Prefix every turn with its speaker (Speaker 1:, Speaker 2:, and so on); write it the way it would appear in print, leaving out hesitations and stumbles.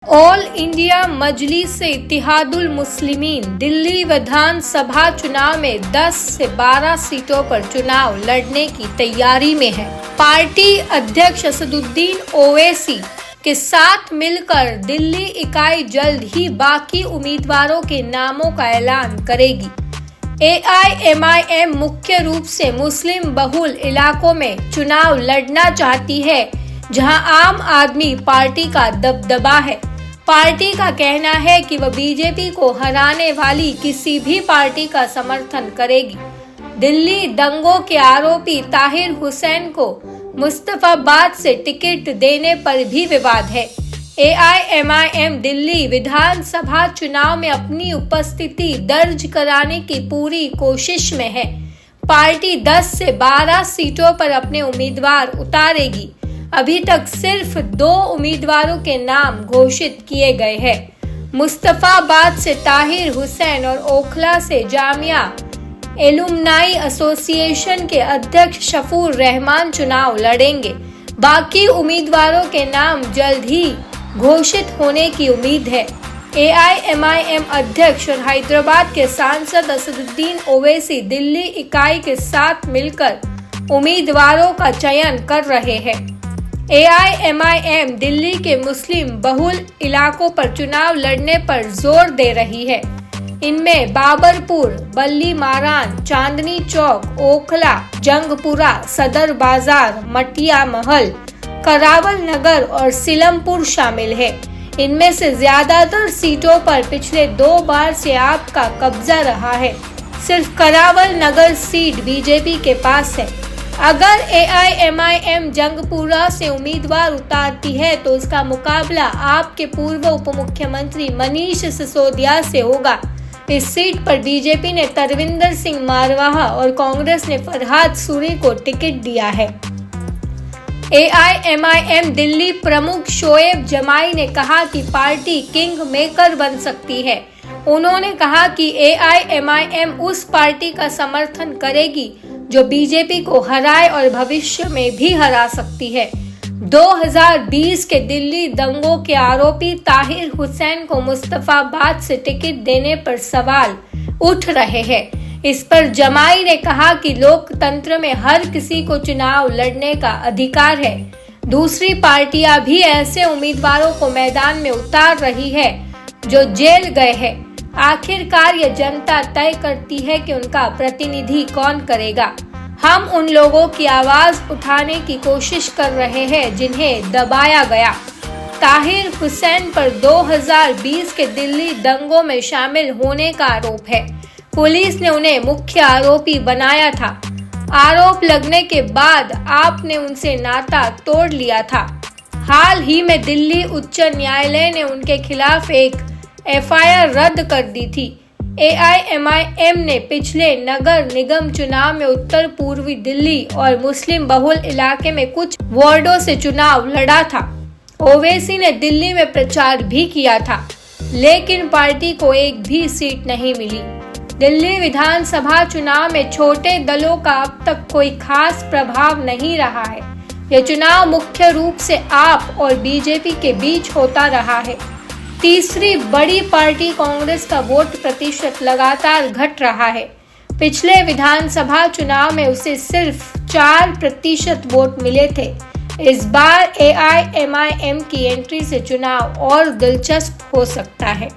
Speaker 1: All India मजलिस इत्तेहादुल मुस्लिमीन दिल्ली विधानसभा चुनाव में 10 से 12 सीटों पर चुनाव लड़ने की तैयारी में है। पार्टी अध्यक्ष असदुद्दीन ओवैसी के साथ मिलकर दिल्ली इकाई जल्द ही बाकी उम्मीदवारों के नामों का ऐलान करेगी। AIMIM मुख्य रूप से मुस्लिम बहुल इलाकों में चुनाव लड़ना चाहती है, जहां आम आदमी पार्टी का दबदबा है। पार्टी का कहना है कि वह बीजेपी को हराने वाली किसी भी पार्टी का समर्थन करेगी। दिल्ली दंगों के आरोपी ताहिर हुसैन को मुस्तफाबाद से टिकट देने पर भी विवाद है। AIMIM दिल्ली विधानसभा चुनाव में अपनी उपस्थिति दर्ज कराने की पूरी कोशिश में है। पार्टी 10 से 12 सीटों पर अपने उम्मीदवार उतारेगी। अभी तक सिर्फ 2 उम्मीदवारों के नाम घोषित किए गए हैं। मुस्तफाबाद से ताहिर हुसैन और ओखला से जामिया एलुमनाई एसोसिएशन के अध्यक्ष शफूर रहमान चुनाव लड़ेंगे। बाकी उम्मीदवारों के नाम जल्द ही घोषित होने की उम्मीद है। AIMIM अध्यक्ष और हैदराबाद के सांसद असदुद्दीन ओवैसी दिल्ली इकाई के साथ मिलकर उम्मीदवारों का चयन कर रहे हैं। AIMIM दिल्ली के मुस्लिम बहुल इलाकों पर चुनाव लड़ने पर जोर दे रही है। इनमें बाबरपुर, बल्ली मारान, चांदनी चौक, ओखला, जंगपुरा, सदर बाजार, मटिया महल, करावल नगर और सिलमपुर शामिल है। इनमें से ज्यादातर सीटों पर पिछले 2 बार से आपका कब्जा रहा है। सिर्फ करावल नगर सीट बीजेपी के पास है। अगर AIMIM जंगपुरा से उम्मीदवार उतारती है तो इसका मुकाबला आपके पूर्व उप मुख्यमंत्री मनीष सिसोदिया से होगा। इस सीट पर बीजेपी ने तरविंदर सिंह मारवाहा और कांग्रेस ने फरहाद सूरी को टिकट दिया है। AIMIM दिल्ली प्रमुख शोएब जमाई ने कहा कि पार्टी किंग मेकर बन सकती है। उन्होंने कहा कि AIMIM उस पार्टी का समर्थन करेगी जो बीजेपी को हराए और भविष्य में भी हरा सकती है। 2020 के दिल्ली दंगों के आरोपी ताहिर हुसैन को मुस्तफाबाद से टिकट देने पर सवाल उठ रहे हैं। इस पर जमाई ने कहा कि लोकतंत्र में हर किसी को चुनाव लड़ने का अधिकार है। दूसरी पार्टियां भी ऐसे उम्मीदवारों को मैदान में उतार रही है जो जेल गए हैं। आखिरकार ये जनता तय करती है कि उनका प्रतिनिधि कौन करेगा। हम उन लोगों की आवाज उठाने की कोशिश कर रहे हैं जिन्हें दबाया गया। ताहिर हुसैन पर 2020 के दिल्ली दंगों में शामिल होने का आरोप है। पुलिस ने उन्हें मुख्य आरोपी बनाया था। आरोप लगने के बाद आपने उनसे नाता तोड़ लिया था। हाल ही में दिल्ली उच्च न्यायालय ने उनके खिलाफ एक FIR रद्द कर दी थी। AIMIM ने पिछले नगर निगम चुनाव में उत्तर पूर्वी दिल्ली और मुस्लिम बहुल इलाके में कुछ वार्डों से चुनाव लड़ा था। ओवैसी ने दिल्ली में प्रचार भी किया था, लेकिन पार्टी को एक भी सीट नहीं मिली। दिल्ली विधानसभा चुनाव में छोटे दलों का अब तक कोई खास प्रभाव नहीं रहा है। यह चुनाव मुख्य रूप से आप और बीजेपी के बीच होता रहा है। तीसरी बड़ी पार्टी कांग्रेस का वोट प्रतिशत लगातार घट रहा है। पिछले विधानसभा चुनाव में उसे सिर्फ 4% वोट मिले थे। इस बार AIMIM की एंट्री से चुनाव और दिलचस्प हो सकता है।